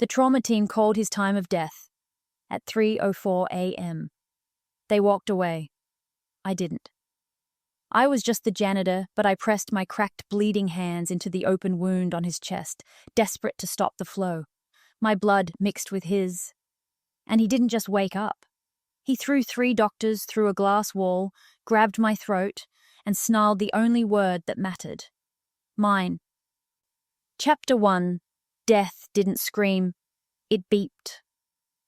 The trauma team called his time of death at 3:04 a.m. They walked away. I didn't. I was just the janitor, but I pressed my cracked, bleeding hands into the open wound on his chest, desperate to stop the flow. My blood mixed with his. And he didn't just wake up. He threw 3 doctors through a glass wall, grabbed my throat, and snarled the only word that mattered. Mine. Chapter 1. Death didn't scream. It beeped.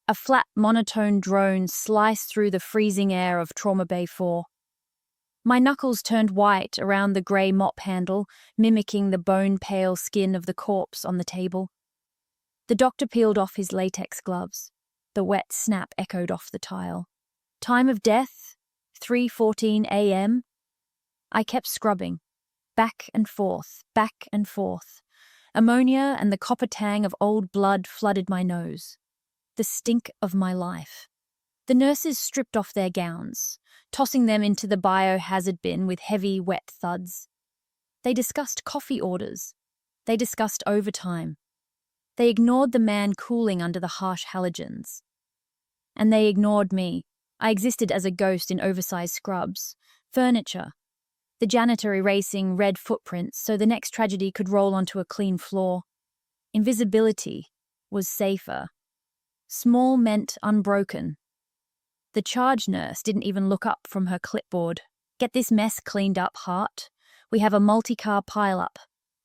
A flat, monotone drone sliced through the freezing air of Trauma Bay 4. My knuckles turned white around the grey mop handle, mimicking the bone-pale skin of the corpse on the table. The doctor peeled off his latex gloves. The wet snap echoed off the tile. Time of death, 3:14 a.m. I kept scrubbing. Back and forth, back and forth. Ammonia and the copper tang of old blood flooded my nose. The stink of my life. The nurses stripped off their gowns, tossing them into the biohazard bin with heavy, wet thuds. They discussed coffee orders. They discussed overtime. They ignored the man cooling under the harsh halogens. And they ignored me. I existed as a ghost in oversized scrubs, furniture, the janitor erasing red footprints so the next tragedy could roll onto a clean floor. Invisibility was safer. Small meant unbroken. The charge nurse didn't even look up from her clipboard. Get this mess cleaned up, Hart. We have a multi-car pileup.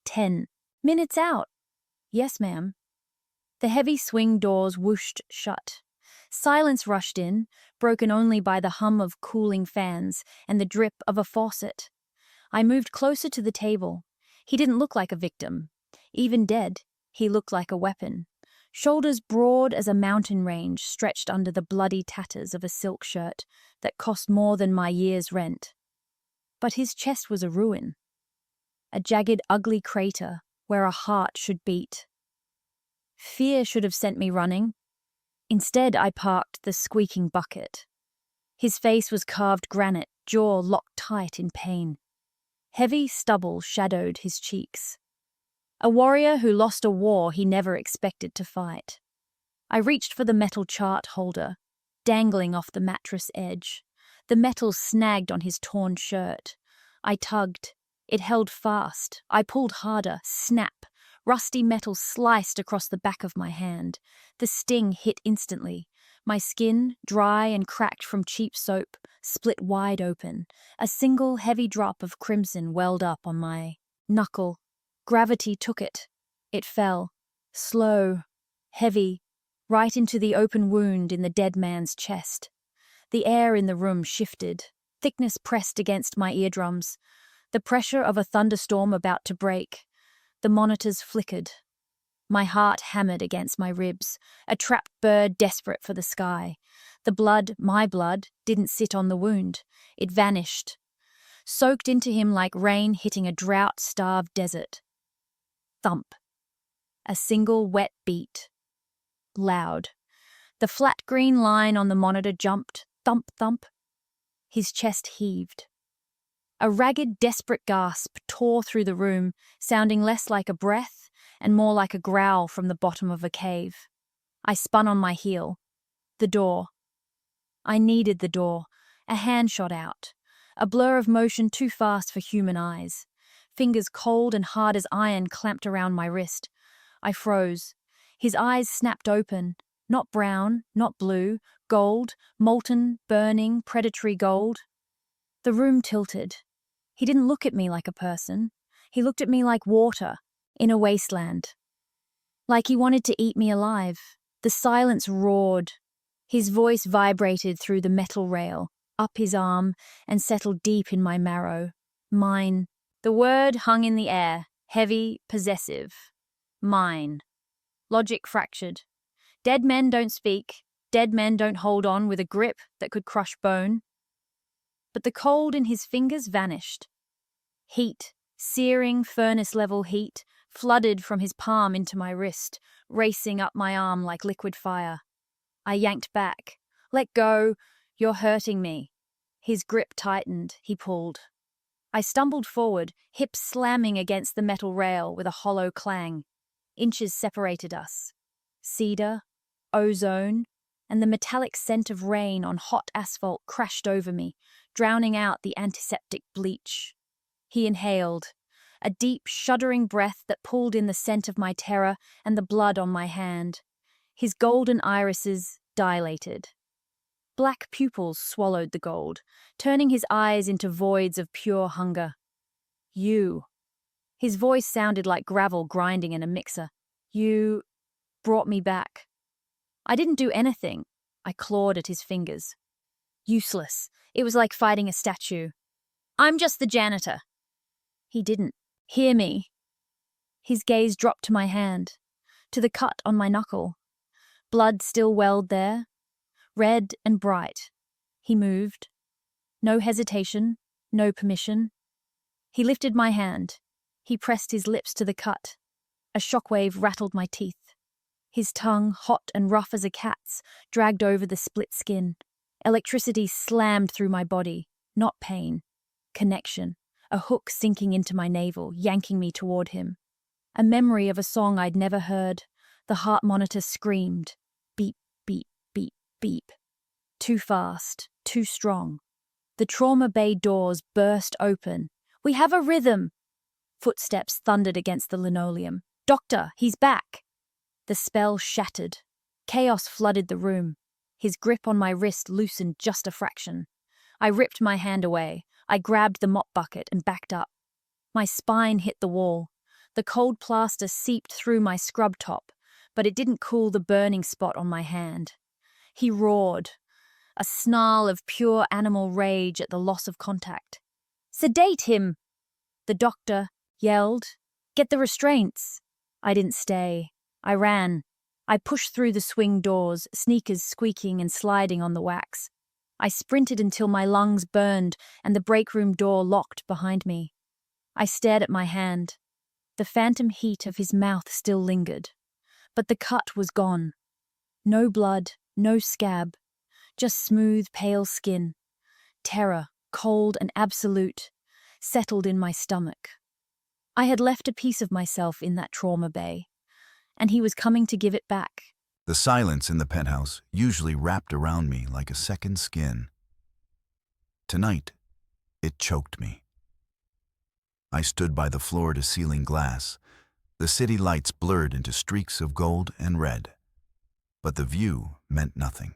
10 minutes out. Yes, ma'am. The heavy swing doors whooshed shut. Silence rushed in, broken only by the hum of cooling fans and the drip of a faucet. I moved closer to the table. He didn't look like a victim. Even dead, he looked like a weapon. Shoulders broad as a mountain range stretched under the bloody tatters of a silk shirt that cost more than my year's rent. But his chest was a ruin. A jagged, ugly crater where a heart should beat. Fear should have sent me running. Instead, I parked the squeaking bucket. His face was carved granite, jaw locked tight in pain. Heavy stubble shadowed his cheeks. A warrior who lost a war he never expected to fight. I reached for the metal chart holder, dangling off the mattress edge. The metal snagged on his torn shirt. I tugged. It held fast. I pulled harder. Snap. Rusty metal sliced across the back of my hand. The sting hit instantly. My skin, dry and cracked from cheap soap, split wide open. A single heavy drop of crimson welled up on my knuckle. Gravity took it. It fell, slow, heavy, right into the open wound in the dead man's chest. The air in the room shifted. Thickness pressed against my eardrums. The pressure of a thunderstorm about to break. The monitors flickered. My heart hammered against my ribs, a trapped bird desperate for the sky. The blood, my blood, didn't sit on the wound. It vanished, soaked into him like rain hitting a drought-starved desert. Thump. A single wet beat. Loud. The flat green line on the monitor jumped. Thump, thump. His chest heaved. A ragged, desperate gasp tore through the room, sounding less like a breath and more like a growl from the bottom of a cave. I spun on my heel. The door. I needed the door. A hand shot out. A blur of motion too fast for human eyes. Fingers cold and hard as iron clamped around my wrist. I froze. His eyes snapped open. Not brown, not blue. Gold, molten, burning, predatory gold. The room tilted. He didn't look at me like a person. He looked at me like water, in a wasteland. Like he wanted to eat me alive. The silence roared. His voice vibrated through the metal rail, up his arm, and settled deep in my marrow. Mine. The word hung in the air, heavy, possessive. Mine. Logic fractured. Dead men don't speak. Dead men don't hold on with a grip that could crush bone. But the cold in his fingers vanished. Heat, searing furnace-level heat, flooded from his palm into my wrist, racing up my arm like liquid fire. I yanked back. Let go. You're hurting me. His grip tightened. He pulled. I stumbled forward, hips slamming against the metal rail with a hollow clang. Inches separated us. cedar, ozone, and the metallic scent of rain on hot asphalt crashed over me, drowning out the antiseptic bleach. He inhaled, a deep, shuddering breath that pulled in the scent of my terror and the blood on my hand. His golden irises dilated. Black pupils swallowed the gold, turning his eyes into voids of pure hunger. You. His voice sounded like gravel grinding in a mixer. You brought me back. I didn't do anything. I clawed at his fingers. Useless. It was like fighting a statue. I'm just the janitor. He didn't hear me. His gaze dropped to my hand, to the cut on my knuckle. Blood still welled there, red and bright. He moved. No hesitation, no permission. He lifted my hand. He pressed his lips to the cut. A shockwave rattled my teeth. His tongue, hot and rough as a cat's, dragged over the split skin. Electricity slammed through my body, not pain. Connection, a hook sinking into my navel, yanking me toward him. A memory of a song I'd never heard. The heart monitor screamed. Beep, beep, beep, beep. Too fast, too strong. The trauma bay doors burst open. We have a rhythm. Footsteps thundered against the linoleum. Doctor, he's back. The spell shattered. Chaos flooded the room. His grip on my wrist loosened just a fraction. I ripped my hand away. I grabbed the mop bucket and backed up. My spine hit the wall. The cold plaster seeped through my scrub top, but it didn't cool the burning spot on my hand. He roared, a snarl of pure animal rage at the loss of contact. Sedate him! The doctor yelled. Get the restraints! I didn't stay. I ran. I pushed through the swing doors, sneakers squeaking and sliding on the wax. I sprinted until my lungs burned and the break room door locked behind me. I stared at my hand. The phantom heat of his mouth still lingered, but the cut was gone. No blood, no scab, just smooth, pale skin. Terror, cold and absolute, settled in my stomach. I had left a piece of myself in that trauma bay, and he was coming to give it back. The silence in the penthouse usually wrapped around me like a second skin. Tonight, it choked me. I stood by the floor-to-ceiling glass. The city lights blurred into streaks of gold and red. But the view meant nothing.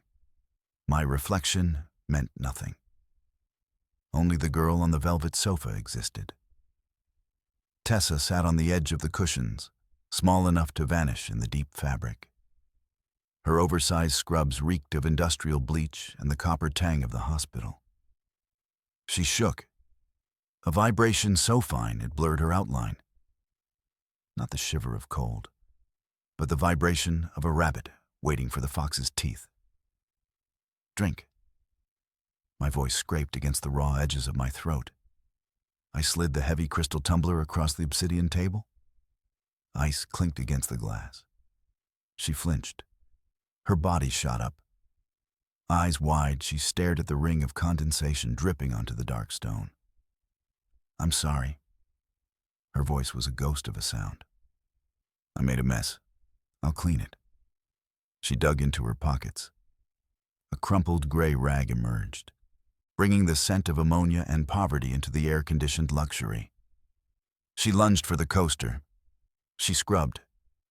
My reflection meant nothing. Only the girl on the velvet sofa existed. Tessa sat on the edge of the cushions, small enough to vanish in the deep fabric. Her oversized scrubs reeked of industrial bleach and the copper tang of the hospital. She shook, a vibration so fine it blurred her outline. Not the shiver of cold, but the vibration of a rabbit waiting for the fox's teeth. Drink. My voice scraped against the raw edges of my throat. I slid the heavy crystal tumbler across the obsidian table. Ice clinked against the glass. She flinched. Her body shot up. Eyes wide, she stared at the ring of condensation dripping onto the dark stone. I'm sorry. Her voice was a ghost of a sound. I made a mess. I'll clean it. She dug into her pockets. A crumpled gray rag emerged, bringing the scent of ammonia and poverty into the air-conditioned luxury. She lunged for the coaster. She scrubbed.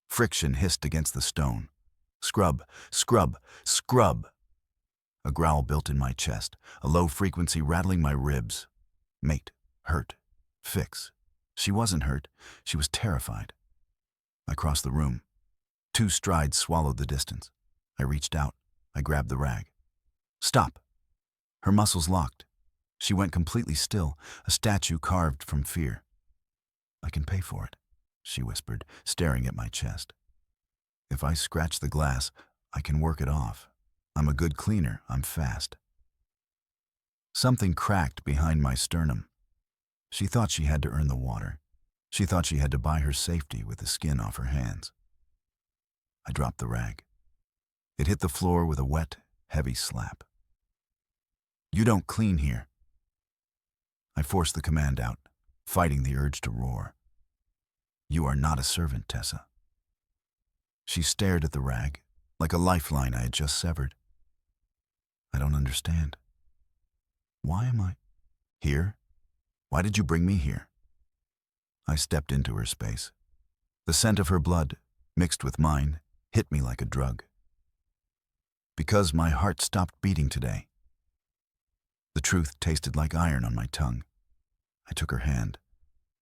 Friction hissed against the stone. Scrub, scrub, scrub. A growl built in my chest, a low frequency rattling my ribs. Mate, hurt, fix. She wasn't hurt. She was terrified. I crossed the room. 2 strides swallowed the distance. I reached out. I grabbed the rag. Stop. Her muscles locked. She went completely still, a statue carved from fear. I can pay for it, she whispered, staring at my chest. If I scratch the glass, I can work it off. I'm a good cleaner. I'm fast. Something cracked behind my sternum. She thought she had to earn the water. She thought she had to buy her safety with the skin off her hands. I dropped the rag. It hit the floor with a wet, heavy slap. You don't clean here. I forced the command out, fighting the urge to roar. You are not a servant, Tessa. She stared at the rag, like a lifeline I had just severed. I don't understand. Why am I here? Why did you bring me here? I stepped into her space. The scent of her blood, mixed with mine, hit me like a drug. Because my heart stopped beating today. The truth tasted like iron on my tongue. I took her hand.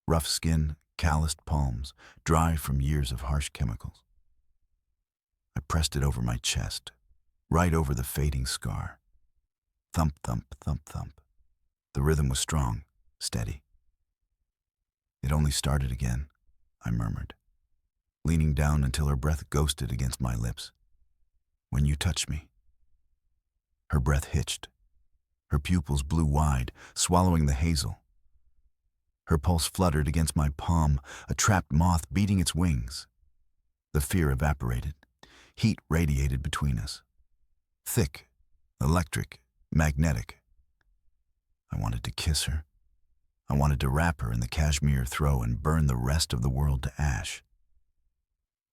Rough skin, calloused palms, dry from years of harsh chemicals. I pressed it over my chest, right over the fading scar. Thump, thump, thump, thump. The rhythm was strong, steady. It only started again, I murmured, leaning down until her breath ghosted against my lips. When you touch me. Her breath hitched. Her pupils blew wide, swallowing the hazel. Her pulse fluttered against my palm, a trapped moth beating its wings. The fear evaporated. Heat radiated between us. Thick, electric, magnetic. I wanted to kiss her. I wanted to wrap her in the cashmere throw and burn the rest of the world to ash.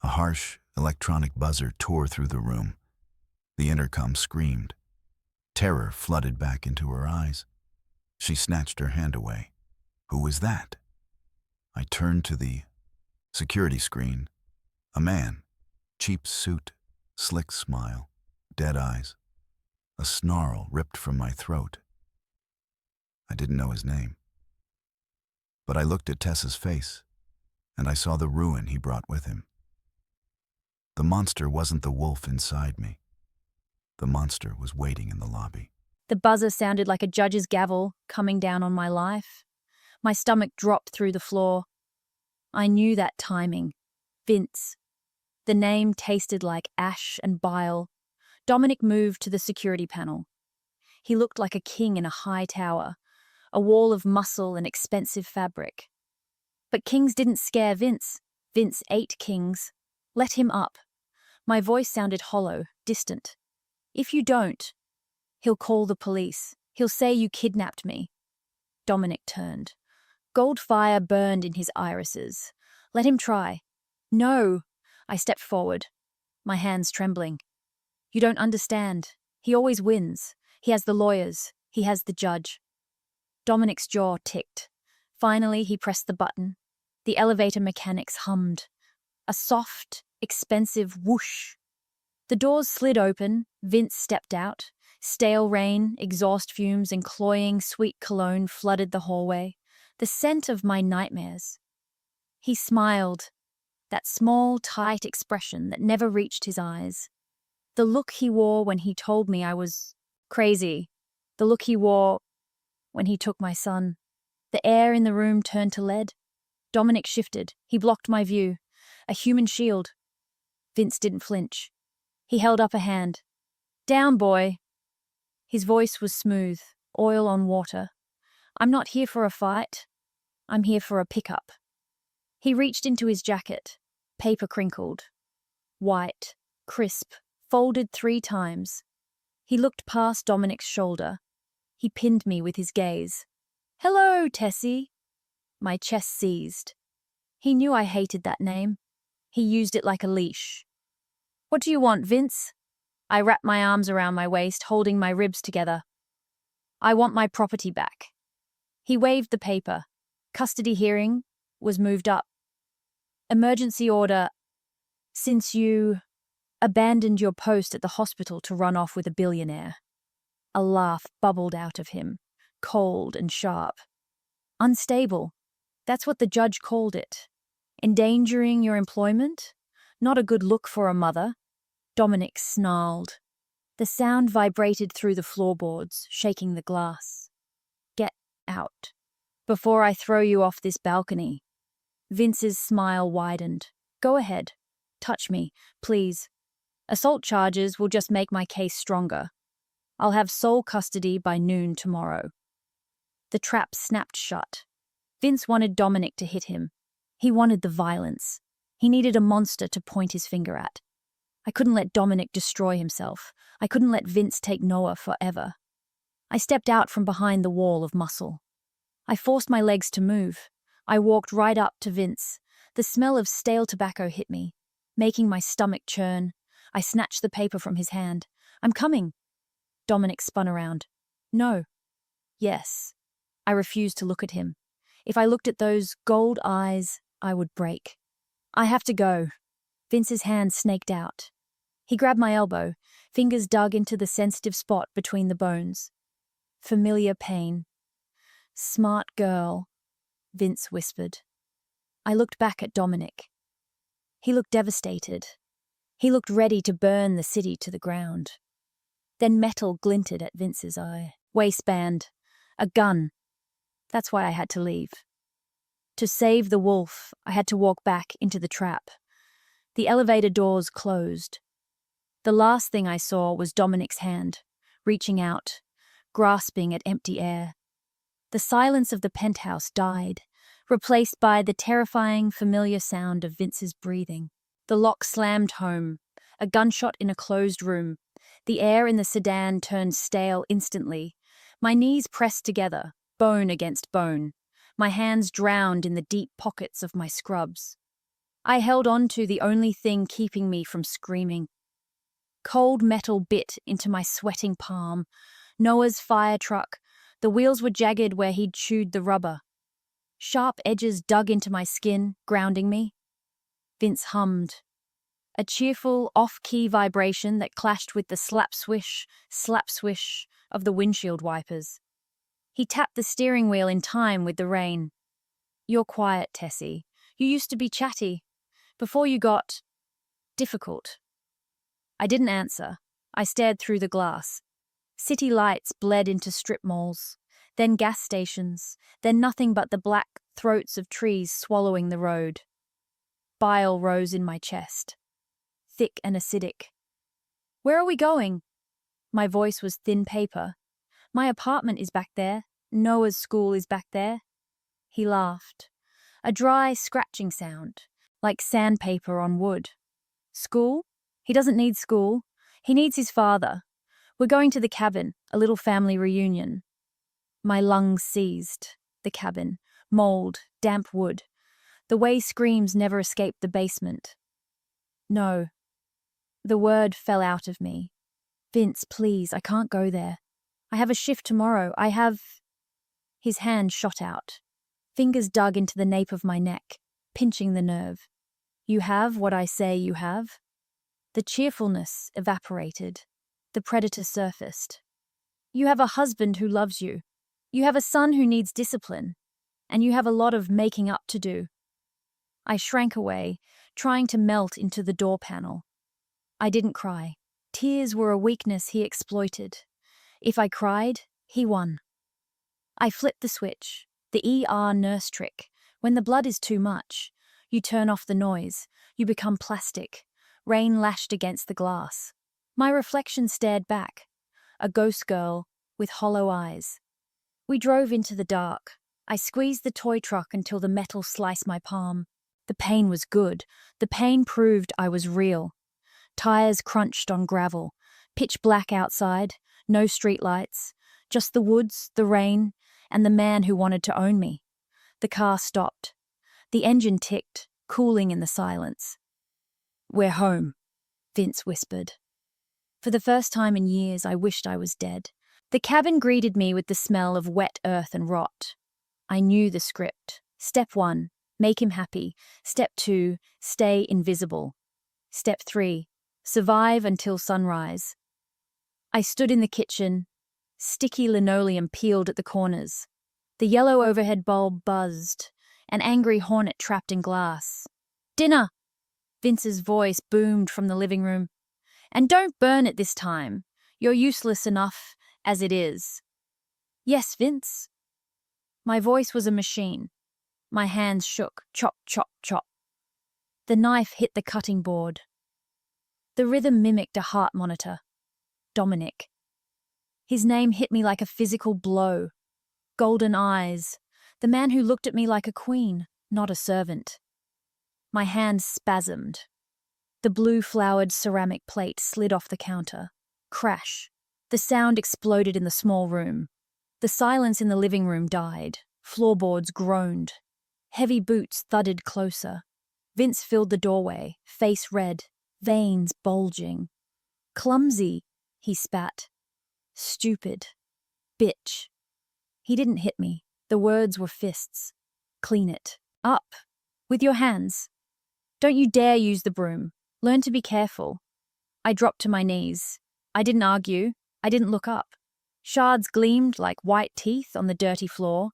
A harsh, electronic buzzer tore through the room. The intercom screamed. Terror flooded back into her eyes. She snatched her hand away. Who was that? I turned to the security screen. A man. Cheap suit, slick smile, dead eyes. A snarl ripped from my throat. I didn't know his name. But I looked at Tessa's face, and I saw the ruin he brought with him. The monster wasn't the wolf inside me. The monster was waiting in the lobby. The buzzer sounded like a judge's gavel coming down on my life. My stomach dropped through the floor. I knew that timing. Vince. The name tasted like ash and bile. Dominic moved to the security panel. He looked like a king in a high tower, a wall of muscle and expensive fabric. But kings didn't scare Vince. Vince ate kings. Let him up. My voice sounded hollow, distant. If you don't, he'll call the police. He'll say you kidnapped me. Dominic turned. Gold fire burned in his irises. Let him try. No. I stepped forward, my hands trembling. You don't understand. He always wins. He has the lawyers. He has the judge. Dominic's jaw ticked. Finally, he pressed the button. The elevator mechanics hummed. A soft, expensive whoosh. The doors slid open. Vince stepped out. Stale rain, exhaust fumes, and cloying, sweet cologne flooded the hallway. The scent of my nightmares. He smiled. That small, tight expression that never reached his eyes. The look he wore when he told me I was crazy. The look he wore when he took my son. The air in the room turned to lead. Dominic shifted. He blocked my view. A human shield. Vince didn't flinch. He held up a hand. Down, boy. His voice was smooth, oil on water. I'm not here for a fight. I'm here for a pickup. He reached into his jacket, paper crinkled. White, crisp, folded 3 times. He looked past Dominic's shoulder. He pinned me with his gaze. Hello, Tessie. My chest seized. He knew I hated that name. He used it like a leash. What do you want, Vince? I wrapped my arms around my waist, holding my ribs together. I want my property back. He waved the paper. Custody hearing was moved up. Emergency order. Since you abandoned your post at the hospital to run off with a billionaire. A laugh bubbled out of him, cold and sharp. Unstable. That's what the judge called it. Endangering your employment? Not a good look for a mother. Dominic snarled. The sound vibrated through the floorboards, shaking the glass. Get out. Before I throw you off this balcony. Vince's smile widened. Go ahead. Touch me, please. Assault charges will just make my case stronger. I'll have sole custody by noon tomorrow. The trap snapped shut. Vince wanted Dominic to hit him. He wanted the violence. He needed a monster to point his finger at. I couldn't let Dominic destroy himself. I couldn't let Vince take Noah forever. I stepped out from behind the wall of muscle. I forced my legs to move. I walked right up to Vince. The smell of stale tobacco hit me. making my stomach churn. I snatched the paper from his hand. "I'm coming." Dominic spun around. "No." "Yes." I refused to look at him. If I looked at those gold eyes, I would break. "I have to go." Vince's hand snaked out. He grabbed my elbow, fingers dug into the sensitive spot between the bones. Familiar pain. "Smart girl," Vince whispered. I looked back at Dominic. He looked devastated. He looked ready to burn the city to the ground. Then metal glinted at Vince's eye. Waistband. A gun. That's why I had to leave. To save the wolf, I had to walk back into the trap. The elevator doors closed. The last thing I saw was Dominic's hand, reaching out, grasping at empty air. The silence of the penthouse died, replaced by the terrifying, familiar sound of Vince's breathing. The lock slammed home, a gunshot in a closed room. The air in the sedan turned stale instantly. My knees pressed together, bone against bone. My hands drowned in the deep pockets of my scrubs. I held on to the only thing keeping me from screaming. Cold metal bit into my sweating palm. Noah's fire truck. The wheels were jagged where he'd chewed the rubber. Sharp edges dug into my skin, grounding me. Vince hummed. A cheerful, off-key vibration that clashed with the slap swish of the windshield wipers. He tapped the steering wheel in time with the rain. "You're quiet, Tessie. You used to be chatty. Before you got difficult." I didn't answer. I stared through the glass. City lights bled into strip malls, then gas stations, then nothing but the black throats of trees swallowing the road. Bile rose in my chest, thick and acidic. "Where are we going?" My voice was thin paper. "My apartment is back there. Noah's school is back there." He laughed. A dry, scratching sound, like sandpaper on wood. "School? He doesn't need school. He needs his father. We're going to the cabin, a little family reunion." My lungs seized. The cabin. Mold, damp wood. The way screams never escaped the basement. "No." The word fell out of me. "Vince, please, I can't go there. I have a shift tomorrow. I have..." His hand shot out. Fingers dug into the nape of my neck, pinching the nerve. "You have what I say you have?" The cheerfulness evaporated. The predator surfaced. "You have a husband who loves you. You have a son who needs discipline. And you have a lot of making up to do." I shrank away, trying to melt into the door panel. I didn't cry. Tears were a weakness he exploited. If I cried, he won. I flipped the switch, the ER nurse trick. When the blood is too much, you turn off the noise, you become plastic. Rain lashed against the glass. My reflection stared back, a ghost girl with hollow eyes. We drove into the dark. I squeezed the toy truck until the metal sliced my palm. The pain was good. The pain proved I was real. Tires crunched on gravel. Pitch black outside. No streetlights. Just the woods, the rain, and the man who wanted to own me. The car stopped. The engine ticked, cooling in the silence. "We're home," Vince whispered. For the first time in years, I wished I was dead. The cabin greeted me with the smell of wet earth and rot. I knew the script. Step 1, make him happy. Step 2, stay invisible. Step 3, survive until sunrise. I stood in the kitchen. Sticky linoleum peeled at the corners. The yellow overhead bulb buzzed, an angry hornet trapped in glass. "Dinner!" Vince's voice boomed from the living room. "And don't burn it this time. You're useless enough as it is." "Yes, Vince." My voice was a machine. My hands shook. Chop, chop, chop. The knife hit the cutting board. The rhythm mimicked a heart monitor. Dominic. His name hit me like a physical blow. Golden eyes. The man who looked at me like a queen, not a servant. My hand spasmed. The blue-flowered ceramic plate slid off the counter. Crash. The sound exploded in the small room. The silence in the living room died. Floorboards groaned. Heavy boots thudded closer. Vince filled the doorway, face red, veins bulging. Clumsy, he spat. Stupid. Bitch. He didn't hit me. The words were fists. Clean it. Up. With your hands. Don't you dare use the broom. Learn to be careful. I dropped to my knees. I didn't argue. I didn't look up. Shards gleamed like white teeth on the dirty floor.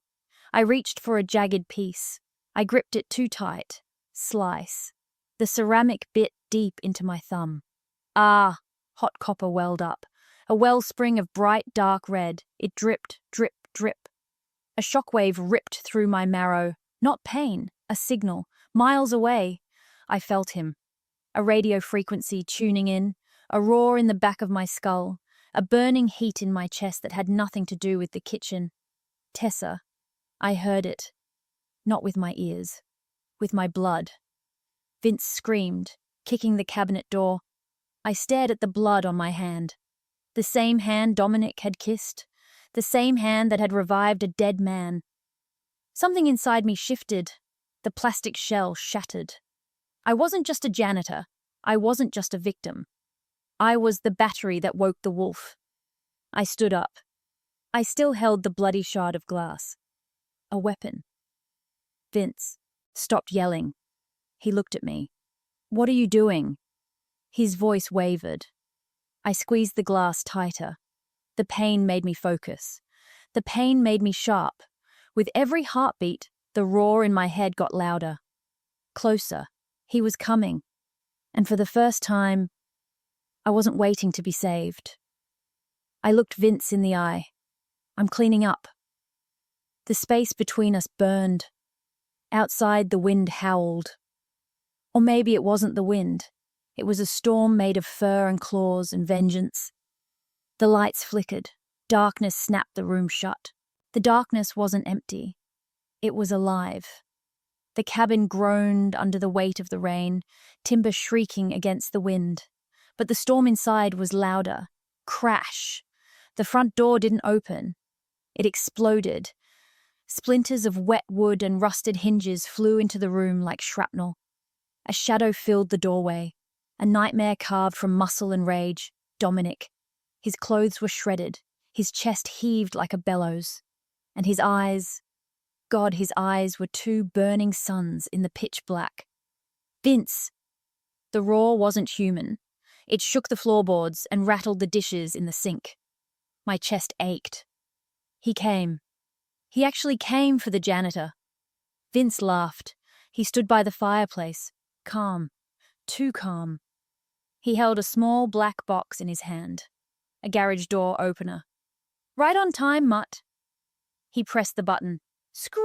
I reached for a jagged piece. I gripped it too tight. Slice. The ceramic bit deep into my thumb. Ah! Hot copper welled up. A wellspring of bright dark red. It dripped, drip, drip. A shockwave ripped through my marrow. Not pain, a signal. Miles away. I felt him. A radio frequency tuning in. A roar in the back of my skull. A burning heat in my chest that had nothing to do with the kitchen. Tessa. I heard it. Not with my ears. With my blood. Vince screamed, kicking the cabinet door. I stared at the blood on my hand. The same hand Dominic had kissed. The same hand that had revived a dead man. Something inside me shifted. The plastic shell shattered. I wasn't just a janitor. I wasn't just a victim. I was the battery that woke the wolf. I stood up. I still held the bloody shard of glass. A weapon. Vince stopped yelling. He looked at me. What are you doing? His voice wavered. I squeezed the glass tighter. The pain made me focus. The pain made me sharp. With every heartbeat, the roar in my head got louder. Closer. He was coming. And for the first time, I wasn't waiting to be saved. I looked Vince in the eye. I'm cleaning up. The space between us burned. Outside, the wind howled. Or maybe it wasn't the wind. It was a storm made of fur and claws and vengeance. The lights flickered. Darkness snapped the room shut. The darkness wasn't empty. It was alive. The cabin groaned under the weight of the rain, timber shrieking against the wind. But the storm inside was louder. Crash! The front door didn't open. It exploded. Splinters of wet wood and rusted hinges flew into the room like shrapnel. A shadow filled the doorway. A nightmare carved from muscle and rage. Dominic. His clothes were shredded. His chest heaved like a bellows. And his eyes... God, his eyes were two burning suns in the pitch black. Vince! The roar wasn't human. It shook the floorboards and rattled the dishes in the sink. My chest ached. He came. He actually came for the janitor. Vince laughed. He stood by the fireplace, calm, too calm. He held a small black box in his hand, a garage door opener. Right on time, Mutt. He pressed the button. Screech!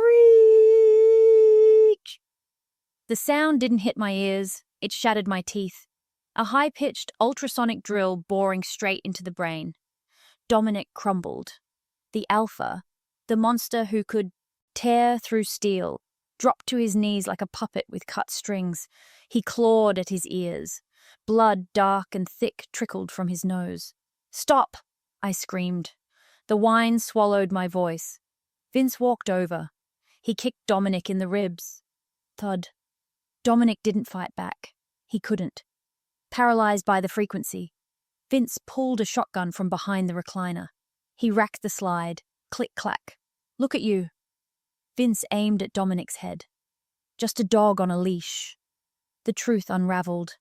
The sound didn't hit my ears. It shattered my teeth. A high-pitched ultrasonic drill boring straight into the brain. Dominic crumbled. The alpha, the monster who could tear through steel, dropped to his knees like a puppet with cut strings. He clawed at his ears. Blood, dark and thick, trickled from his nose. Stop! I screamed. The wine swallowed my voice. Vince walked over. He kicked Dominic in the ribs. Thud. Dominic didn't fight back. He couldn't. Paralyzed by the frequency, Vince pulled a shotgun from behind the recliner. He racked the slide. Click-clack. Look at you. Vince aimed at Dominic's head. Just a dog on a leash. The truth unraveled.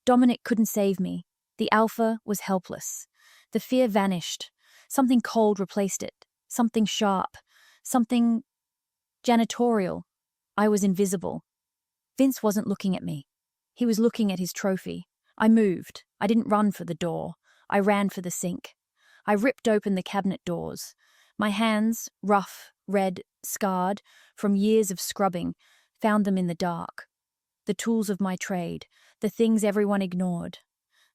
Dominic couldn't save me. The alpha was helpless. The fear vanished. Something cold replaced it. Something sharp. Something janitorial. I was invisible. Vince wasn't looking at me. He was looking at his trophy. I moved. I didn't run for the door. I ran for the sink. I ripped open the cabinet doors. My hands, rough, red, scarred, from years of scrubbing, found them in the dark. The tools of my trade, the things everyone ignored.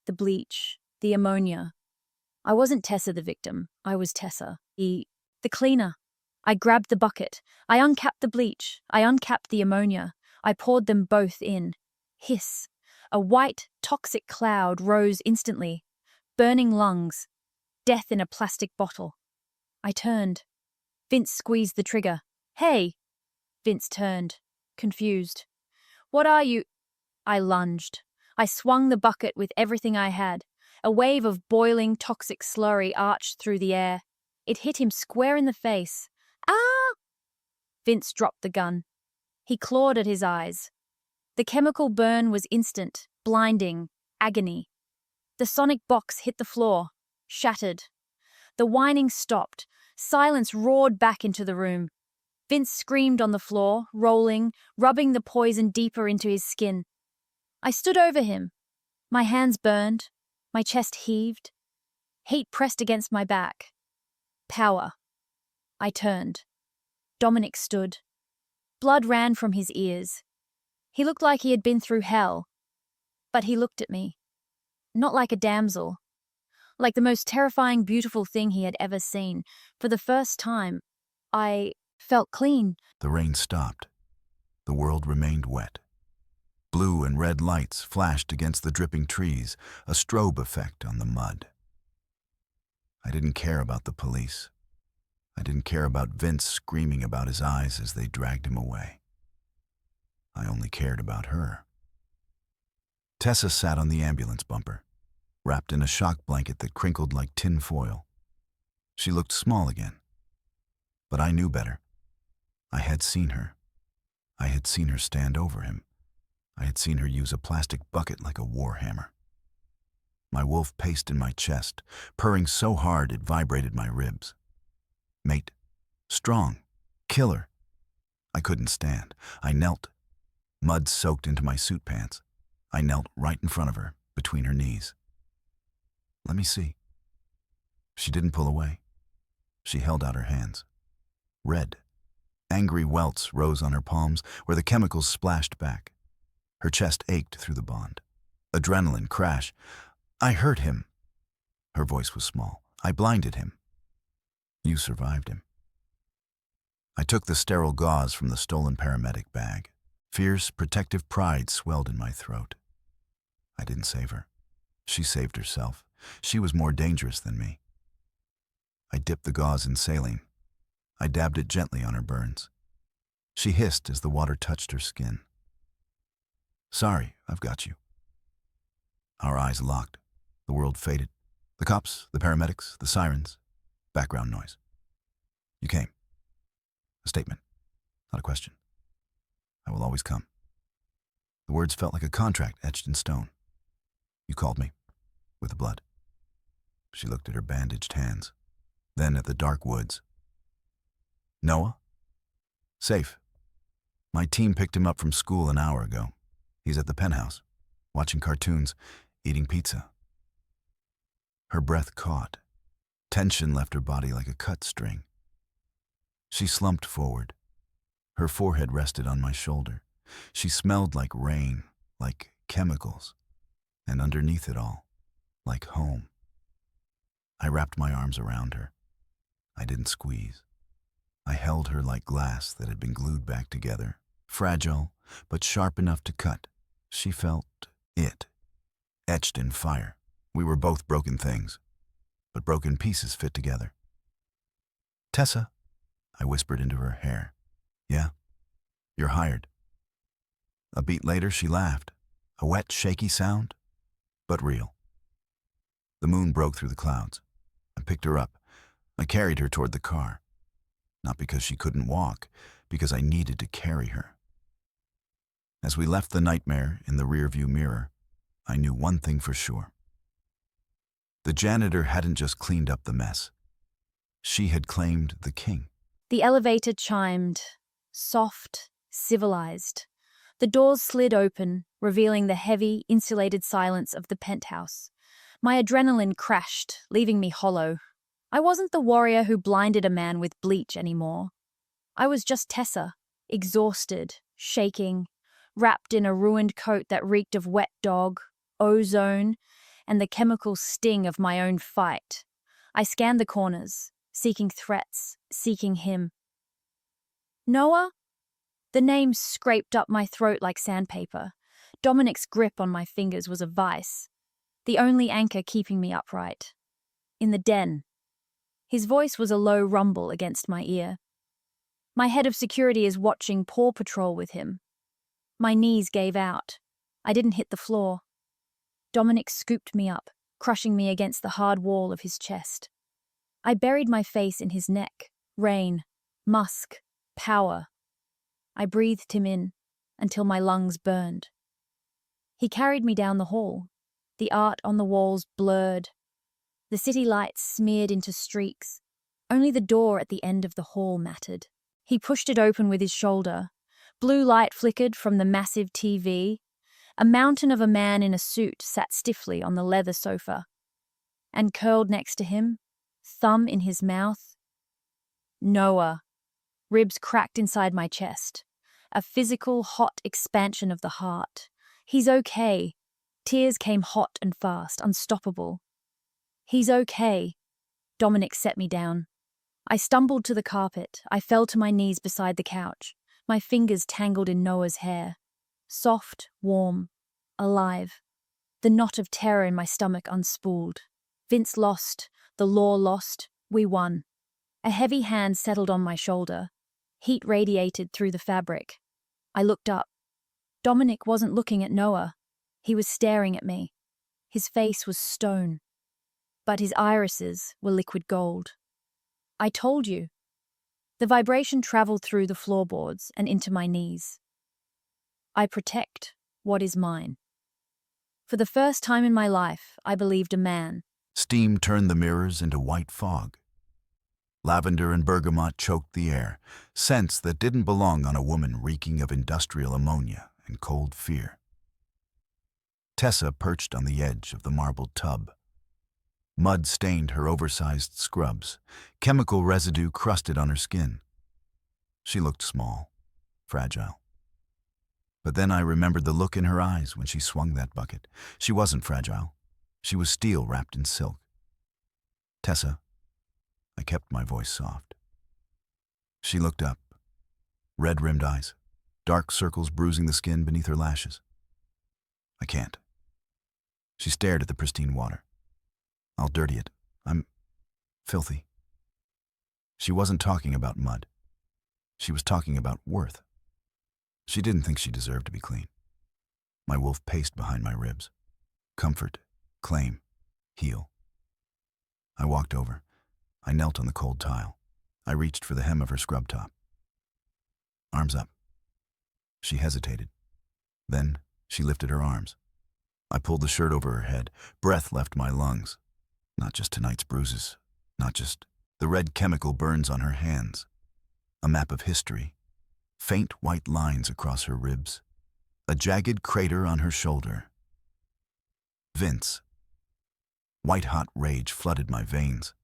The bleach, the ammonia. I wasn't Tessa the victim. I was Tessa, the cleaner. I grabbed the bucket. I uncapped the bleach. I uncapped the ammonia. I poured them both in. Hiss. A white, toxic cloud rose instantly. Burning lungs. Death in a plastic bottle. I turned. Vince squeezed the trigger. Hey! Vince turned, confused. What are you? I lunged. I swung the bucket with everything I had. A wave of boiling, toxic slurry arched through the air. It hit him square in the face. Ah! Vince dropped the gun. He clawed at his eyes. The chemical burn was instant, blinding, agony. The sonic box hit the floor, shattered. The whining stopped. Silence roared back into the room. Vince screamed on the floor, rolling, rubbing the poison deeper into his skin. I stood over him. My hands burned. My chest heaved. Heat pressed against my back. Power. I turned. Dominic stood. Blood ran from his ears. He looked like he had been through hell. But he looked at me. Not like a damsel. Like the most terrifying, beautiful thing he had ever seen. For the first time, I felt clean. The rain stopped. The world remained wet. Blue and red lights flashed against the dripping trees, a strobe effect on the mud. I didn't care about the police. I didn't care about Vince screaming about his eyes as they dragged him away. I only cared about her. Tessa sat on the ambulance bumper, wrapped in a shock blanket that crinkled like tin foil. She looked small again. But I knew better. I had seen her. I had seen her stand over him. I had seen her use a plastic bucket like a war hammer. My wolf paced in my chest, purring so hard it vibrated my ribs. Mate, strong, killer. I couldn't stand. I knelt. Mud soaked into my suit pants. I knelt right in front of her, between her knees. Let me see. She didn't pull away. She held out her hands. Red. Angry welts rose on her palms where the chemicals splashed back. Her chest ached through the bond. Adrenaline crash. I hurt him. Her voice was small. I blinded him. You survived him. I took the sterile gauze from the stolen paramedic bag. Fierce, protective pride swelled in my throat. I didn't save her. She saved herself. She was more dangerous than me. I dipped the gauze in saline. I dabbed it gently on her burns. She hissed as the water touched her skin. Sorry, I've got you. Our eyes locked. The world faded. The cops, the paramedics, the sirens. Background noise. You came. A statement, not a question. I will always come. The words felt like a contract etched in stone. You called me, with the blood. She looked at her bandaged hands, then at the dark woods. Noah? Safe. My team picked him up from school an hour ago. He's at the penthouse, watching cartoons, eating pizza. Her breath caught. Tension left her body like a cut string. She slumped forward. Her forehead rested on my shoulder. She smelled like rain, like chemicals, and underneath it all, like home. I wrapped my arms around her. I didn't squeeze. I held her like glass that had been glued back together, fragile, but sharp enough to cut. She felt it, etched in fire. We were both broken things, but broken pieces fit together. Tessa, I whispered into her hair. Yeah, you're hired. A beat later, she laughed, a wet, shaky sound, but real. The moon broke through the clouds. I picked her up. I carried her toward the car. Not because she couldn't walk, because I needed to carry her. As we left the nightmare in the rearview mirror, I knew one thing for sure. The janitor hadn't just cleaned up the mess. She had claimed the king. The elevator chimed, soft, civilized. The doors slid open, revealing the heavy, insulated silence of the penthouse. My adrenaline crashed, leaving me hollow. I wasn't the warrior who blinded a man with bleach anymore. I was just Tessa, exhausted, shaking, wrapped in a ruined coat that reeked of wet dog, ozone, and the chemical sting of my own fight. I scanned the corners, seeking threats, seeking him. Noah? The name scraped up my throat like sandpaper. Dominic's grip on my fingers was a vice, the only anchor keeping me upright. In the den. His voice was a low rumble against my ear. My head of security is watching Paw Patrol with him. My knees gave out. I didn't hit the floor. Dominic scooped me up, crushing me against the hard wall of his chest. I buried my face in his neck. Rain, musk, power. I breathed him in until my lungs burned. He carried me down the hall. The art on the walls blurred. The city lights smeared into streaks. Only the door at the end of the hall mattered. He pushed it open with his shoulder. Blue light flickered from the massive TV. A mountain of a man in a suit sat stiffly on the leather sofa. And curled next to him, thumb in his mouth, Noah. Ribs cracked inside my chest. A physical, hot expansion of the heart. He's okay. Tears came hot and fast, unstoppable. He's okay. Dominic set me down. I stumbled to the carpet. I fell to my knees beside the couch, my fingers tangled in Noah's hair. Soft, warm, alive. The knot of terror in my stomach unspooled. Vince lost. The law lost. We won. A heavy hand settled on my shoulder. Heat radiated through the fabric. I looked up. Dominic wasn't looking at Noah. He was staring at me. His face was stone, but his irises were liquid gold. I told you. The vibration traveled through the floorboards and into my knees. I protect what is mine. For the first time in my life, I believed a man. Steam turned the mirrors into white fog. Lavender and bergamot choked the air, scents that didn't belong on a woman reeking of industrial ammonia and cold fear. Tessa perched on the edge of the marbled tub. Mud stained her oversized scrubs. Chemical residue crusted on her skin. She looked small, fragile. But then I remembered the look in her eyes when she swung that bucket. She wasn't fragile. She was steel wrapped in silk. Tessa, I kept my voice soft. She looked up, red-rimmed eyes, dark circles bruising the skin beneath her lashes. I can't. She stared at the pristine water. I'll dirty it. I'm filthy. She wasn't talking about mud. She was talking about worth. She didn't think she deserved to be clean. My wolf paced behind my ribs. Comfort, claim, heal. I walked over. I knelt on the cold tile. I reached for the hem of her scrub top. Arms up. She hesitated. Then she lifted her arms. I pulled the shirt over her head. Breath left my lungs. Not just tonight's bruises. Not just the red chemical burns on her hands. A map of history. Faint white lines across her ribs. A jagged crater on her shoulder. Vince. White-hot rage flooded my veins.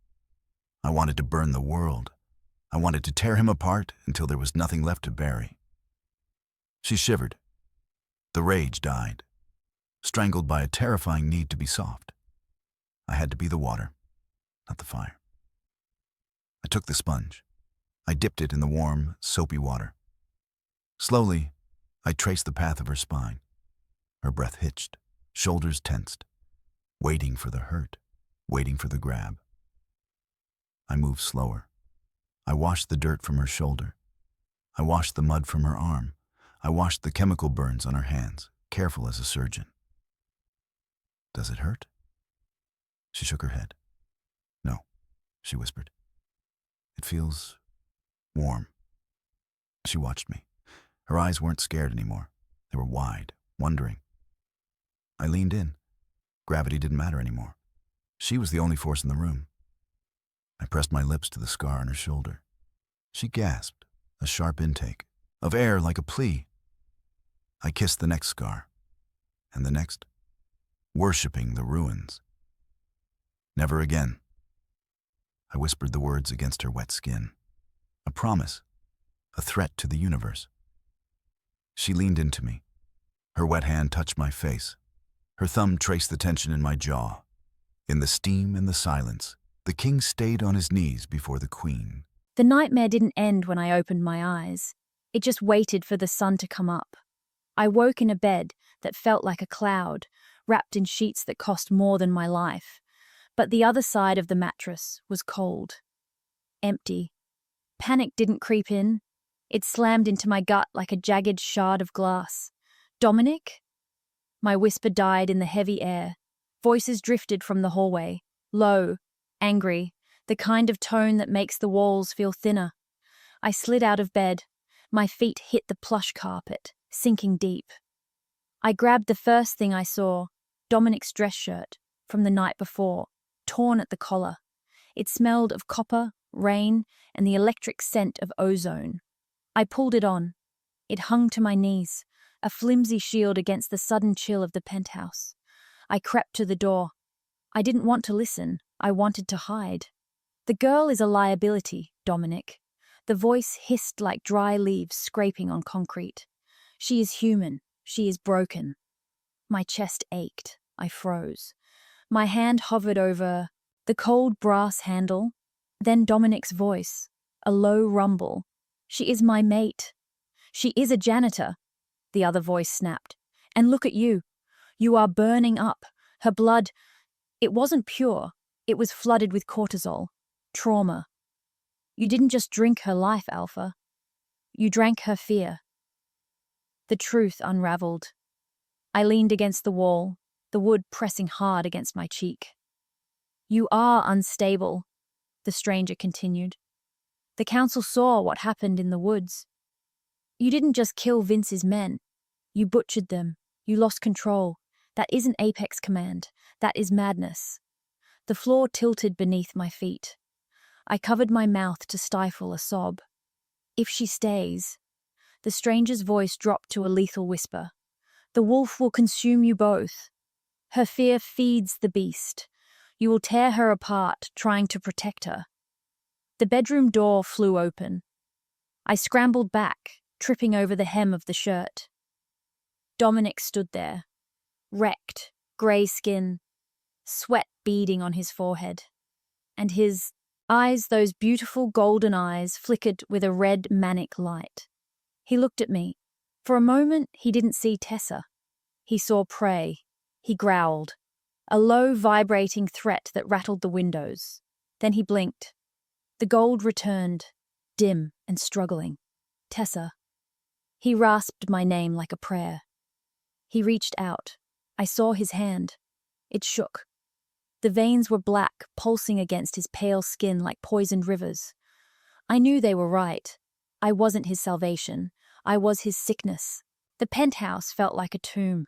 I wanted to burn the world. I wanted to tear him apart until there was nothing left to bury. She shivered. The rage died, strangled by a terrifying need to be soft. I had to be the water, not the fire. I took the sponge. I dipped it in the warm, soapy water. Slowly, I traced the path of her spine. Her breath hitched, shoulders tensed, waiting for the hurt, waiting for the grab. I moved slower. I washed the dirt from her shoulder. I washed the mud from her arm. I washed the chemical burns on her hands, careful as a surgeon. Does it hurt? She shook her head. No, she whispered. It feels warm. She watched me. Her eyes weren't scared anymore. They were wide, wondering. I leaned in. Gravity didn't matter anymore. She was the only force in the room. I pressed my lips to the scar on her shoulder. She gasped, a sharp intake, of air like a plea. I kissed the next scar, and the next, worshipping the ruins. Never again. I whispered the words against her wet skin. A promise, a threat to the universe. She leaned into me. Her wet hand touched my face. Her thumb traced the tension in my jaw. In the steam and the silence, the king stayed on his knees before the queen. The nightmare didn't end when I opened my eyes. It just waited for the sun to come up. I woke in a bed that felt like a cloud, wrapped in sheets that cost more than my life. But the other side of the mattress was cold. Empty. Panic didn't creep in. It slammed into my gut like a jagged shard of glass. Dominic? My whisper died in the heavy air. Voices drifted from the hallway, low, angry, the kind of tone that makes the walls feel thinner. I slid out of bed. My feet hit the plush carpet, sinking deep. I grabbed the first thing I saw, Dominic's dress shirt from the night before, torn at the collar. It smelled of copper, rain, and the electric scent of ozone. I pulled it on. It hung to my knees, a flimsy shield against the sudden chill of the penthouse. I crept to the door. I didn't want to listen. I wanted to hide. The girl is a liability, Dominic. The voice hissed like dry leaves scraping on concrete. She is human. She is broken. My chest ached. I froze. My hand hovered over the cold brass handle. Then Dominic's voice, a low rumble. She is my mate. She is a janitor. The other voice snapped. And look at you. You are burning up. Her blood, it wasn't pure. It was flooded with cortisol. Trauma. You didn't just drink her life, Alpha. You drank her fear. The truth unraveled. I leaned against the wall, the wood pressing hard against my cheek. You are unstable, the stranger continued. The council saw what happened in the woods. You didn't just kill Vince's men. You butchered them. You lost control. That isn't Apex Command. That is madness. The floor tilted beneath my feet. I covered my mouth to stifle a sob. If she stays, the stranger's voice dropped to a lethal whisper. The wolf will consume you both. Her fear feeds the beast. You will tear her apart, trying to protect her. The bedroom door flew open. I scrambled back, tripping over the hem of the shirt. Dominic stood there, wrecked, grey skin, sweat beading on his forehead. And his eyes, those beautiful golden eyes, flickered with a red manic light. He looked at me. For a moment, he didn't see Tessa. He saw prey. He growled, a low, vibrating threat that rattled the windows. Then he blinked. The gold returned, dim and struggling. Tessa. He rasped my name like a prayer. He reached out. I saw his hand. It shook. The veins were black, pulsing against his pale skin like poisoned rivers. I knew they were right. I wasn't his salvation. I was his sickness. The penthouse felt like a tomb.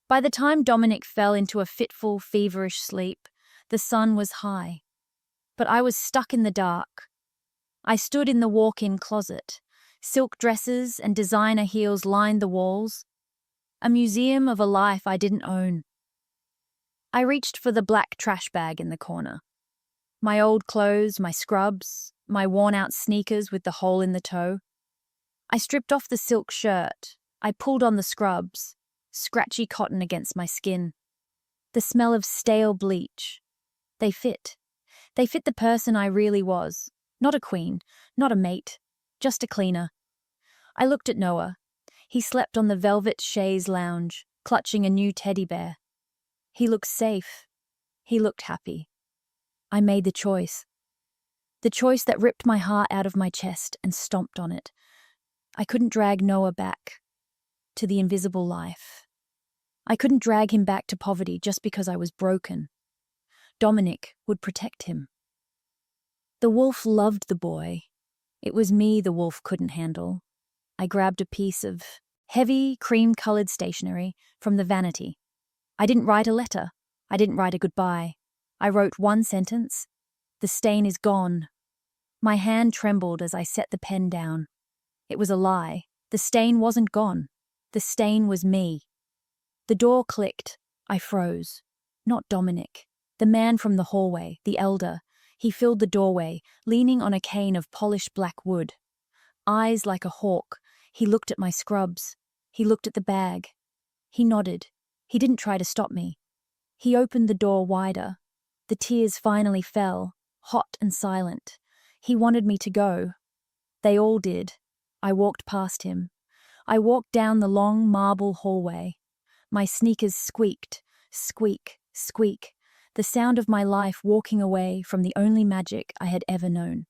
By the time Dominic fell into a fitful, feverish sleep, the sun was high. But I was stuck in the dark. I stood in the walk-in closet. Silk dresses and designer heels lined the walls. A museum of a life I didn't own. I reached for the black trash bag in the corner. My old clothes, my scrubs, my worn-out sneakers with the hole in the toe. I stripped off the silk shirt. I pulled on the scrubs, scratchy cotton against my skin. The smell of stale bleach. They fit. They fit the person I really was. Not a queen, not a mate, just a cleaner. I looked at Noah. He slept on the velvet chaise lounge, clutching a new teddy bear. He looked safe. He looked happy. I made the choice. The choice that ripped my heart out of my chest and stomped on it. I couldn't drag Noah back to the invisible life. I couldn't drag him back to poverty just because I was broken. Dominic would protect him. The wolf loved the boy. It was me the wolf couldn't handle. I grabbed a piece of heavy, cream-colored stationery from the vanity. I didn't write a letter. I didn't write a goodbye. I wrote one sentence. The stain is gone. My hand trembled as I set the pen down. It was a lie. The stain wasn't gone. The stain was me. The door clicked. I froze. Not Dominic. The man from the hallway, the elder. He filled the doorway, leaning on a cane of polished black wood. Eyes like a hawk. He looked at my scrubs. He looked at the bag. He nodded. He didn't try to stop me. He opened the door wider. The tears finally fell, hot and silent. He wanted me to go. They all did. I walked past him. I walked down the long marble hallway. My sneakers squeaked, squeak, squeak, the sound of my life walking away from the only magic I had ever known.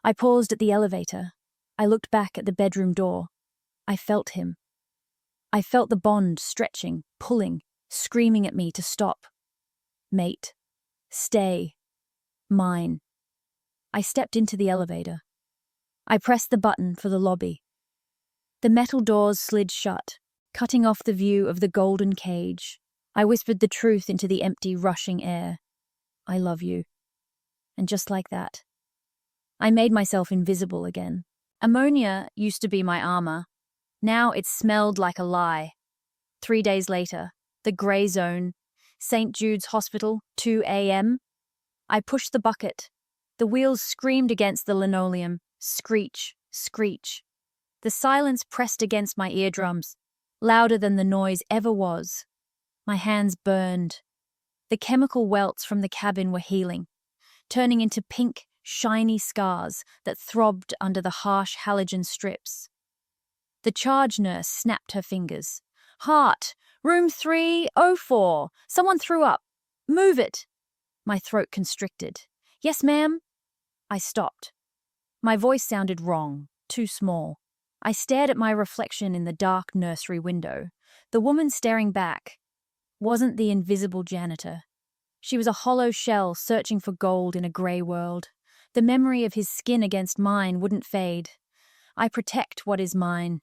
I paused at the elevator. I looked back at the bedroom door. I felt him. I felt the bond stretching, pulling, screaming at me to stop. Mate. Stay. Mine. I stepped into the elevator. I pressed the button for the lobby. The metal doors slid shut, cutting off the view of the golden cage. I whispered the truth into the empty, rushing air. I love you. And just like that, I made myself invisible again. Ammonia used to be my armor. Now it smelled like a lie. 3 days later, the grey zone, St. Jude's Hospital, 2 a.m. I pushed the bucket. The wheels screamed against the linoleum. Screech, screech. The silence pressed against my eardrums, louder than the noise ever was. My hands burned. The chemical welts from the cabin were healing, turning into pink, shiny scars that throbbed under the harsh halogen strips. The charge nurse snapped her fingers. Heart, room 304. Someone threw up. Move it. My throat constricted. Yes, ma'am. I stopped. My voice sounded wrong, too small. I stared at my reflection in the dark nursery window. The woman staring back wasn't the invisible janitor. She was a hollow shell searching for gold in a grey world. The memory of his skin against mine wouldn't fade. I protect what is mine.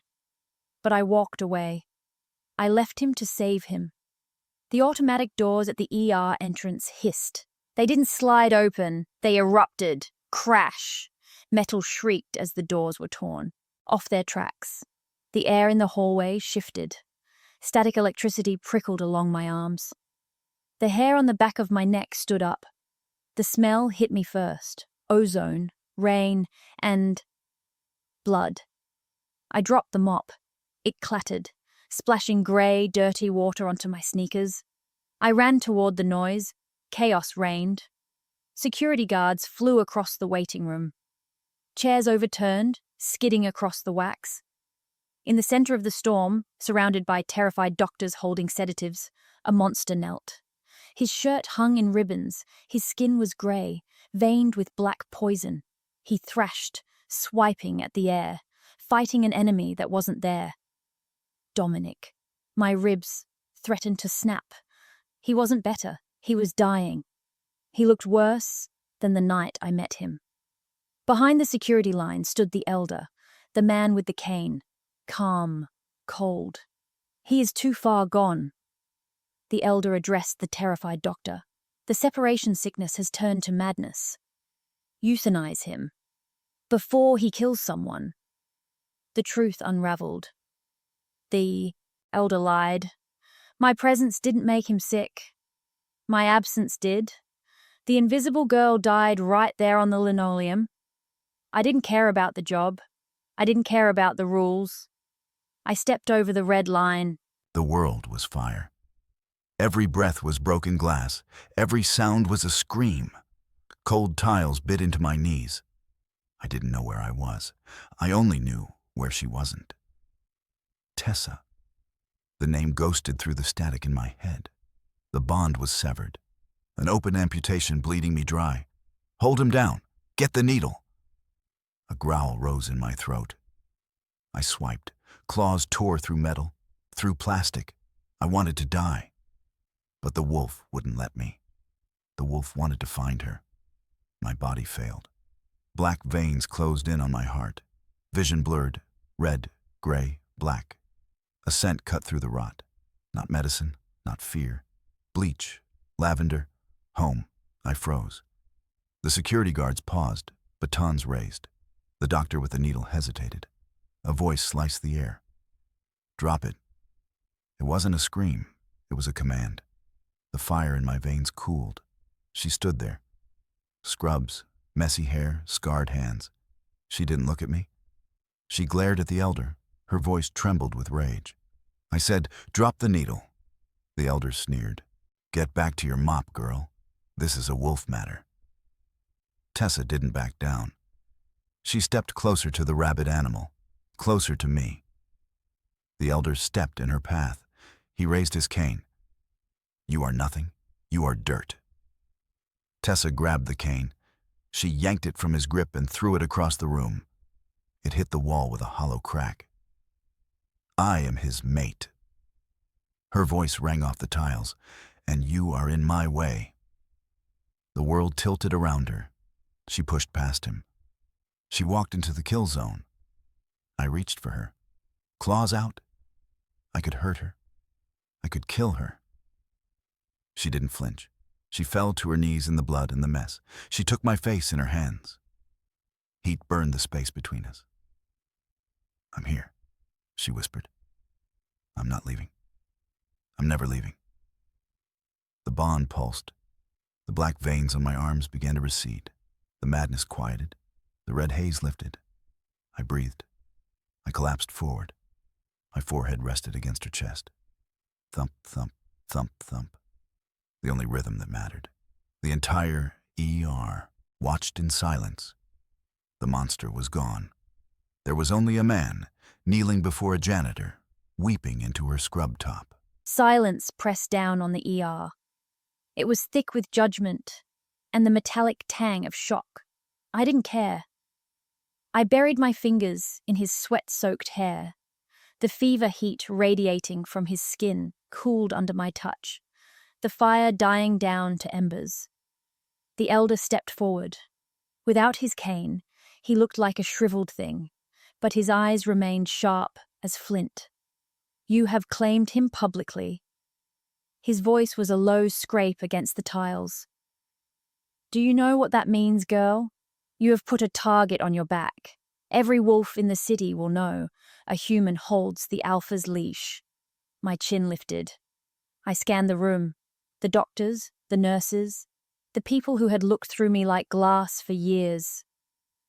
But I walked away. I left him to save him. The automatic doors at the ER entrance hissed. They didn't slide open. They erupted. Crash. Metal shrieked as the doors were torn off their tracks. The air in the hallway shifted. Static electricity prickled along my arms. The hair on the back of my neck stood up. The smell hit me first. Ozone, rain, and blood. I dropped the mop. It clattered, splashing grey, dirty water onto my sneakers. I ran toward the noise. Chaos reigned. Security guards flew across the waiting room. Chairs overturned, skidding across the wax. In the center of the storm, surrounded by terrified doctors holding sedatives, a monster knelt. His shirt hung in ribbons. His skin was grey, veined with black poison. He thrashed, swiping at the air, fighting an enemy that wasn't there. Dominic. My ribs threatened to snap. He wasn't better. He was dying. He looked worse than the night I met him. Behind the security line stood the elder, the man with the cane, calm, cold. He is too far gone. The elder addressed the terrified doctor. The separation sickness has turned to madness. Euthanize him. Before he kills someone. The truth unraveled. The elder lied. My presence didn't make him sick. My absence did. The invisible girl died right there on the linoleum. I didn't care about the job. I didn't care about the rules. I stepped over the red line. The world was fire. Every breath was broken glass. Every sound was a scream. Cold tiles bit into my knees. I didn't know where I was. I only knew where she wasn't. Tessa. The name ghosted through the static in my head. The bond was severed. An open amputation bleeding me dry. Hold him down. Get the needle. A growl rose in my throat. I swiped. Claws tore through metal, through plastic. I wanted to die. But the wolf wouldn't let me. The wolf wanted to find her. My body failed. Black veins closed in on my heart. Vision blurred. Red, gray, black. A scent cut through the rot. Not medicine, not fear. Bleach, lavender, home. I froze. The security guards paused, batons raised. The doctor with the needle hesitated. A voice sliced the air. Drop it. It wasn't a scream. It was a command. The fire in my veins cooled. She stood there. Scrubs, messy hair, scarred hands. She didn't look at me. She glared at the elder. Her voice trembled with rage. I said, "Drop the needle." The elder sneered. "Get back to your mop, girl. This is a wolf matter." Tessa didn't back down. She stepped closer to the rabid animal, closer to me. The elder stepped in her path. He raised his cane. "You are nothing. You are dirt." Tessa grabbed the cane. She yanked it from his grip and threw it across the room. It hit the wall with a hollow crack. "I am his mate," Her voice rang off the tiles. "And you are in my way." The world tilted around her. She pushed past him. She walked into the kill zone. I reached for her. Claws out. I could hurt her. I could kill her. She didn't flinch. She fell to her knees in the blood and the mess. She took my face in her hands. Heat burned the space between us. "I'm here," she whispered. "I'm not leaving. I'm never leaving." The bond pulsed. The black veins on my arms began to recede. The madness quieted. The red haze lifted. I breathed. I collapsed forward. My forehead rested against her chest. Thump, thump, thump, thump. The only rhythm that mattered. The entire ER watched in silence. The monster was gone. There was only a man, kneeling before a janitor, weeping into her scrub top. Silence pressed down on the ER. It was thick with judgment and the metallic tang of shock. I didn't care. I buried my fingers in his sweat-soaked hair. The fever heat radiating from his skin cooled under my touch, the fire dying down to embers. The elder stepped forward. Without his cane, he looked like a shriveled thing, but his eyes remained sharp as flint. "You have claimed him publicly." His voice was a low scrape against the tiles. "Do you know what that means, girl? You have put a target on your back. Every wolf in the city will know a human holds the alpha's leash." My chin lifted. I scanned the room. The doctors, the nurses, the people who had looked through me like glass for years.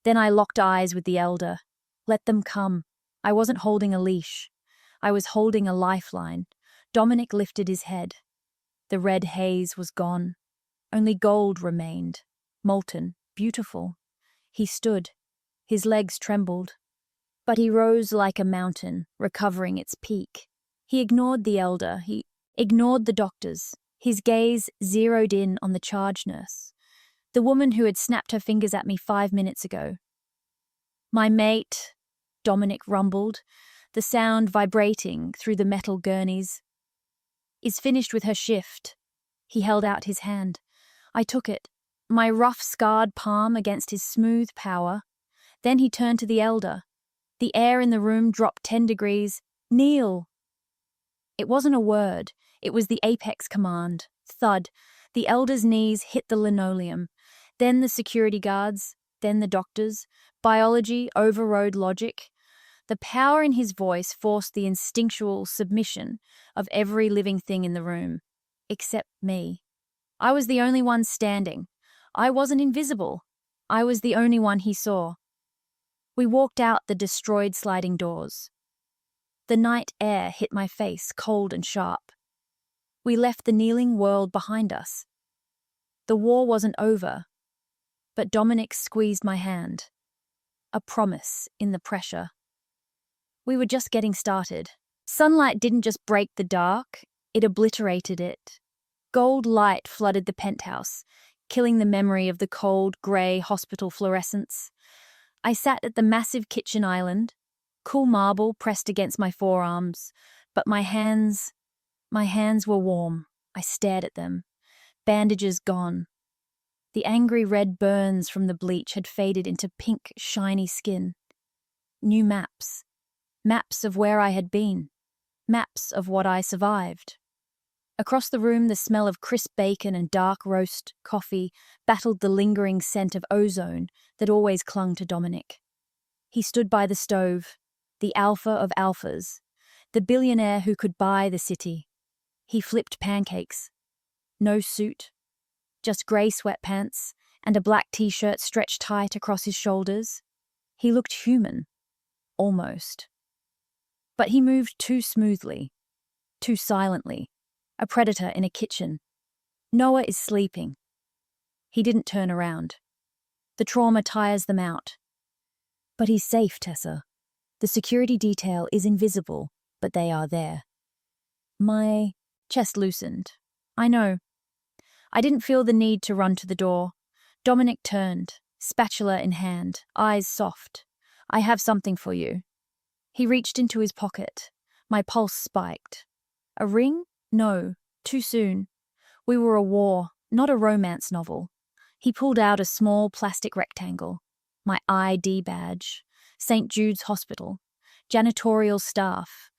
Then I locked eyes with the elder. Let them come. I wasn't holding a leash. I was holding a lifeline. Dominic lifted his head. The red haze was gone. Only gold remained, molten, beautiful. He stood. His legs trembled. But he rose like a mountain, recovering its peak. He ignored the elder. He ignored the doctors. His gaze zeroed in on the charge nurse, the woman who had snapped her fingers at me 5 minutes ago. "My mate," Dominic rumbled, the sound vibrating through the metal gurneys, "is finished with her shift." He held out his hand. I took it, my rough, scarred palm against his smooth power. Then he turned to the elder. The air in the room dropped 10 degrees. "Kneel!" It wasn't a word. It was the apex command. Thud. The elder's knees hit the linoleum. Then the security guards. Then the doctors. Biology overrode logic. The power in his voice forced the instinctual submission of every living thing in the room. Except me. I was the only one standing. I wasn't invisible. I was the only one he saw. We walked out the destroyed sliding doors. The night air hit my face, cold and sharp. We left the kneeling world behind us. The war wasn't over, but Dominic squeezed my hand. A promise in the pressure. We were just getting started. Sunlight didn't just break the dark, it obliterated it. Gold light flooded the penthouse, killing the memory of the cold, grey hospital fluorescence. I sat at the massive kitchen island, cool marble pressed against my forearms, but my hands were warm. I stared at them. Bandages gone. The angry red burns from the bleach had faded into pink, shiny skin. New maps. Maps of where I had been. Maps of what I survived. Across the room, the smell of crisp bacon and dark roast coffee battled the lingering scent of ozone that always clung to Dominic. He stood by the stove, the alpha of alphas, the billionaire who could buy the city. He flipped pancakes. No suit, just grey sweatpants and a black t-shirt stretched tight across his shoulders. He looked human. Almost. But he moved too smoothly, too silently. A predator in a kitchen. Noah is sleeping. He didn't turn around. The trauma tires them out. But he's safe, Tessa. The security detail is invisible, but they are there. My chest loosened. I know. I didn't feel the need to run to the door. Dominic turned, spatula in hand, eyes soft. "I have something for you." He reached into his pocket. My pulse spiked. A ring? No, too soon. We were a war, not a romance novel. He pulled out a small plastic rectangle. My ID badge. St. Jude's Hospital. Janitorial staff.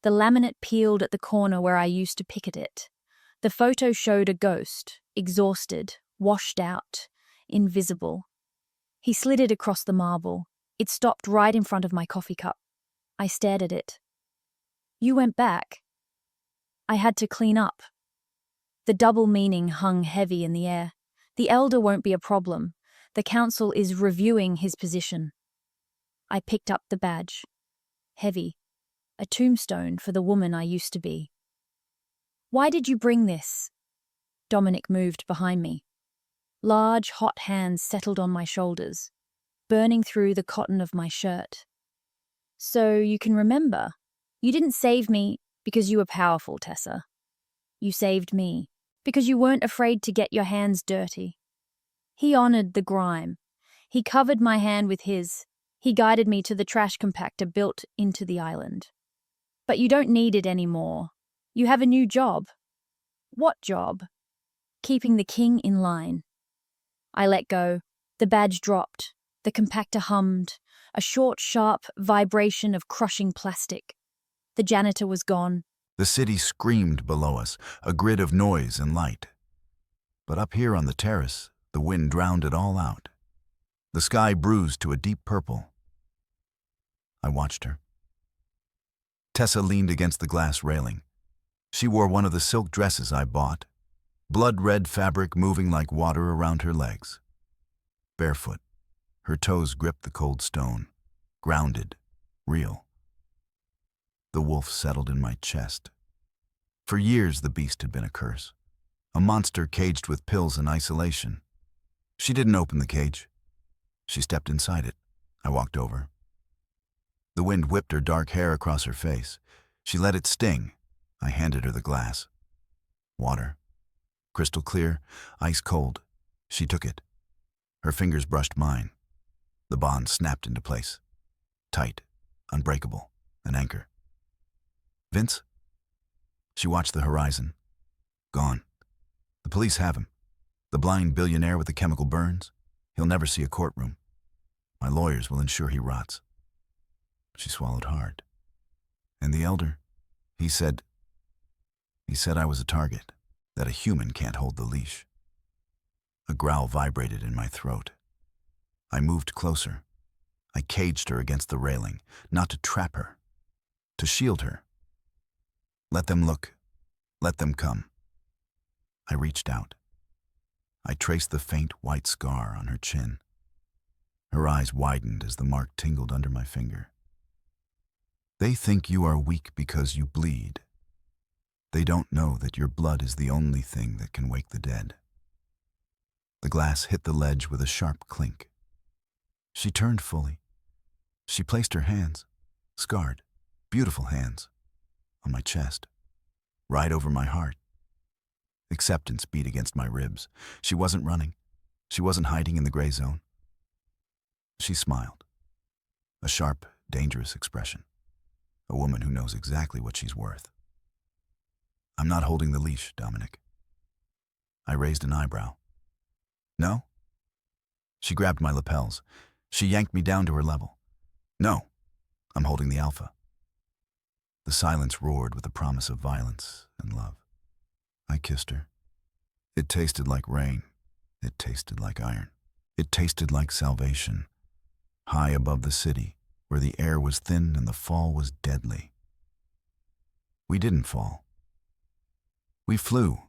The laminate peeled at the corner where I used to picket it. The photo showed a ghost, exhausted, washed out, invisible. He slid it across the marble. It stopped right in front of my coffee cup. I stared at it. You went back. I had to clean up. The double meaning hung heavy in the air. The elder won't be a problem. The council is reviewing his position. I picked up the badge. Heavy. A tombstone for the woman I used to be. Why did you bring this? Dominic moved behind me. Large, hot hands settled on my shoulders, burning through the cotton of my shirt. So you can remember, you didn't save me because you were powerful, Tessa. You saved me because you weren't afraid to get your hands dirty. He honored the grime. He covered my hand with his. He guided me to the trash compactor built into the island. But you don't need it anymore. You have a new job. What job? Keeping the king in line. I let go. The badge dropped. The compactor hummed. A short, sharp vibration of crushing plastic. The janitor was gone. The city screamed below us, a grid of noise and light. But up here on the terrace, the wind drowned it all out. The sky bruised to a deep purple. I watched her. Tessa leaned against the glass railing. She wore one of the silk dresses I bought, blood-red fabric moving like water around her legs. Barefoot, her toes gripped the cold stone, grounded, real. The wolf settled in my chest. For years the beast had been a curse, a monster caged with pills and isolation. She didn't open the cage. She stepped inside it. I walked over. The wind whipped her dark hair across her face. She let it sting. I handed her the glass. Water. Crystal clear, ice cold. She took it. Her fingers brushed mine. The bond snapped into place. Tight, unbreakable, an anchor. Vince? She watched the horizon. Gone. The police have him. The blind billionaire with the chemical burns. He'll never see a courtroom. My lawyers will ensure he rots. She swallowed hard. And the elder, he said I was a target, that a human can't hold the leash. A growl vibrated in my throat. I moved closer. I caged her against the railing, not to trap her, to shield her. Let them look. Let them come. I reached out. I traced the faint white scar on her chin. Her eyes widened as the mark tingled under my finger. They think you are weak because you bleed. They don't know that your blood is the only thing that can wake the dead. The glass hit the ledge with a sharp clink. She turned fully. She placed her hands, scarred, beautiful hands, on my chest, right over my heart. Acceptance beat against my ribs. She wasn't running. She wasn't hiding in the gray zone. She smiled. A sharp, dangerous expression. A woman who knows exactly what she's worth. I'm not holding the leash, Dominic. I raised an eyebrow. No? She grabbed my lapels. She yanked me down to her level. No, I'm holding the alpha. The silence roared with the promise of violence and love. I kissed her. It tasted like rain. It tasted like iron. It tasted like salvation. High above the city, where the air was thin and the fall was deadly. We didn't fall. We flew,